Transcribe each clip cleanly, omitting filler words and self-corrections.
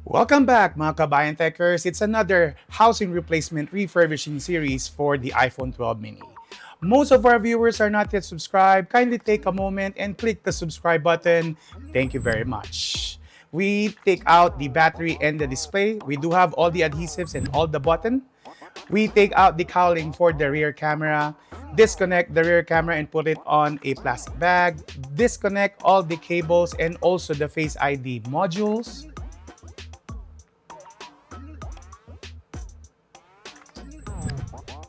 Welcome back mga kabayan techers. It's another housing replacement refurbishing series for the iPhone 12 mini. Most of our viewers are not yet subscribed. Kindly take a moment and click the subscribe button. Thank you very much. We take out the battery and the display. We do have all the adhesives and all the button. We take out the cowling for the rear camera, disconnect the rear camera and put it on a plastic bag, disconnect all the cables and also the Face ID modules.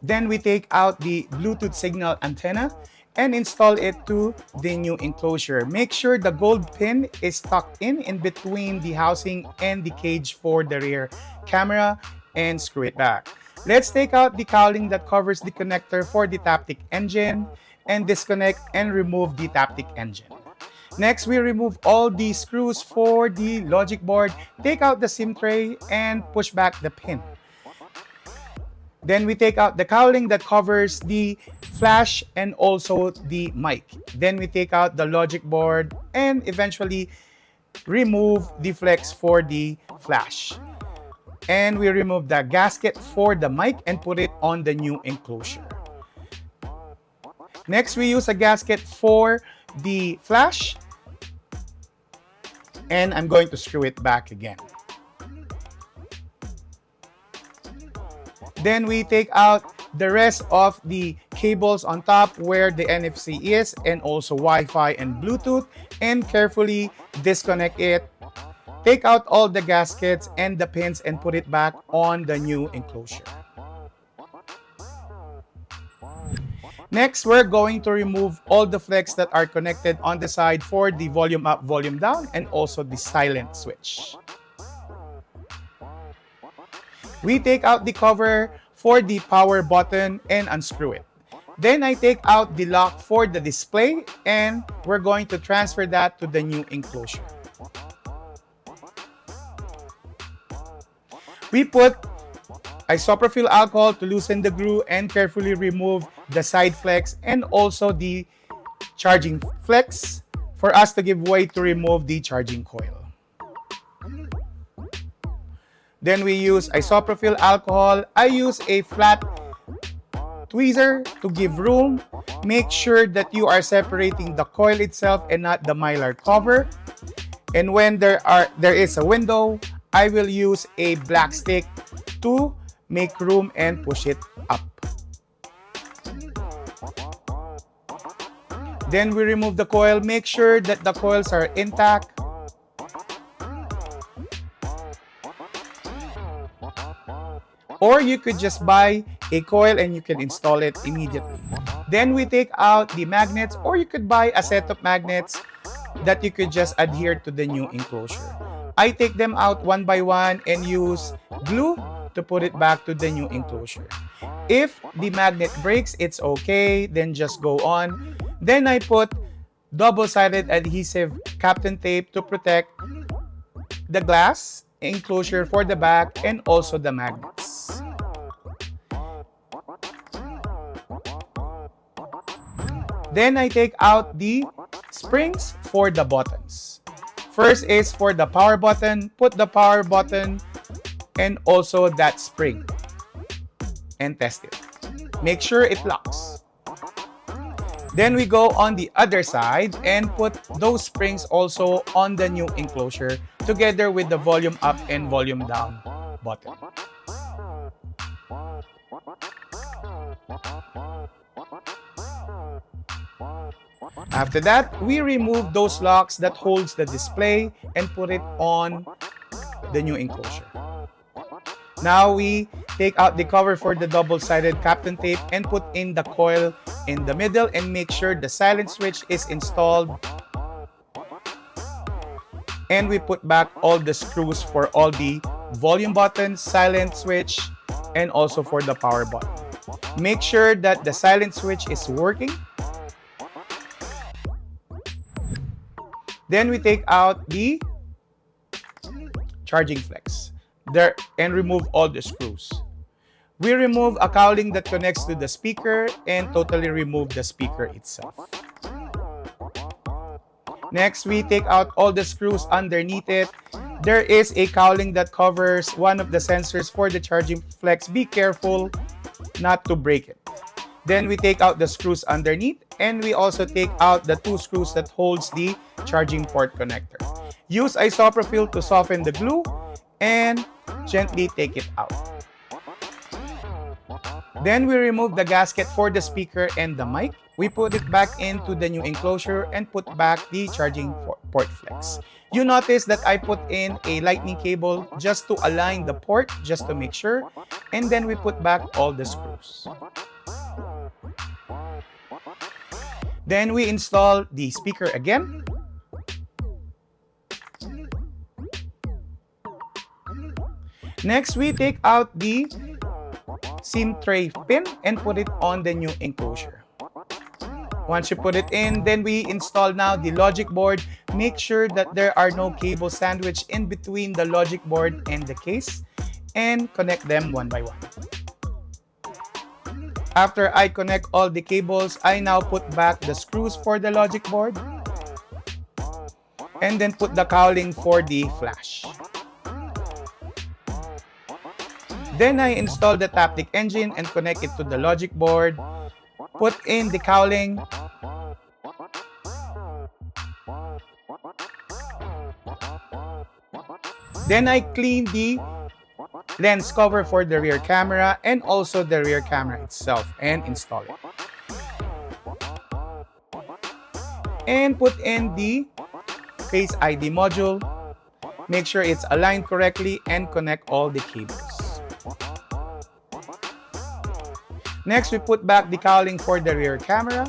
Then we take out the Bluetooth signal antenna and install it to the new enclosure. Make sure the gold pin is tucked in between the housing and the cage for the rear camera and screw it back. Let's take out the cowling that covers the connector for the Taptic engine and disconnect and remove the Taptic engine. Next, we remove all the screws for the logic board, take out the SIM tray and push back the pin. Then we take out the cowling that covers the flash and also the mic. Then we take out the logic board and eventually remove the flex for the flash. And we remove the gasket for the mic and put it on the new enclosure. Next, we use a gasket for the flash. And I'm going to screw it back again. Then we take out the rest of the cables on top where the NFC is and also Wi-Fi and Bluetooth and carefully disconnect it. Take out all the gaskets and the pins and put it back on the new enclosure. Next, we're going to remove all the flex that are connected on the side for the volume up, volume down, and also the silent switch. We take out the cover for the power button and unscrew it. Then I take out the lock for the display and we're going to transfer that to the new enclosure. We put isopropyl alcohol to loosen the glue and carefully remove the side flex and also the charging flex for us to give way to remove the charging coil. Then we use isopropyl alcohol. I use a flat tweezer to give room. Make sure that you are separating the coil itself and not the mylar cover. And when there is a window, I will use a black stick to make room and push it up. Then we remove the coil. Make sure that the coils are intact. Or you could just buy a coil and you can install it immediately. Then we take out the magnets, or you could buy a set of magnets that you could just adhere to the new enclosure. I take them out one by one and use glue to put it back to the new enclosure. If the magnet breaks, it's okay, then just go on. Then I put double-sided adhesive Captain tape to protect the glass enclosure for the back and also the magnets. Then I take out the springs for the buttons. First is for the power button. Put the power button and also that spring and test it. Make sure it locks. Then we go on the other side and put those springs also on the new enclosure together with the volume up and volume down button. After that, we remove those locks that holds the display and put it on the new enclosure. Now we take out the cover for the double-sided Captain tape and put in the coil in the middle and make sure the silent switch is installed. And we put back all the screws for all the volume buttons, silent switch, and also for the power button. Make sure that the silent switch is working. Then we take out the charging flex there and remove all the screws. We remove a cowling that connects to the speaker and totally remove the speaker itself. Next, we take out all the screws underneath it There is a cowling that covers one of the sensors for the charging flex. Be careful not to break it. Then we take out the screws underneath, and we also take out the two screws that holds the charging port connector. Use isopropyl to soften the glue and gently take it out. Then we remove the gasket for the speaker and the mic. We put it back into the new enclosure and put back the charging port flex. You notice that I put in a lightning cable just to align the port, just to make sure. And then we put back all the screws. Then we install the speaker again. Next, we take out the SIM tray pin and put it on the new enclosure. Once you put it in, then we install now the logic board. Make sure that there are no cables sandwiched in between the logic board and the case, and connect them one by one. After I connect all the cables, I now put back the screws for the logic board and then put the cowling for the flash. Then I install the Taptic engine and connect it to the logic board. Put in the cowling. Then I clean the lens cover for the rear camera and also the rear camera itself and install it. And put in the Face ID module. Make sure it's aligned correctly and connect all the cables. Next, we put back the cowling for the rear camera.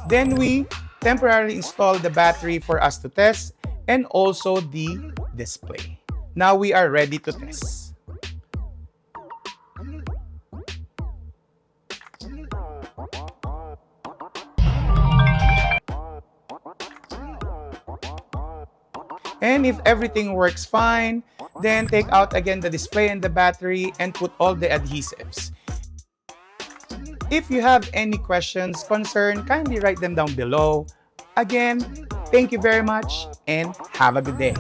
Then we temporarily install the battery for us to test and also the display. Now we are ready to test. And if everything works fine, then take out again the display and the battery and put all the adhesives. If you have any questions, concern, kindly write them down below. Again, thank you very much and have a good day.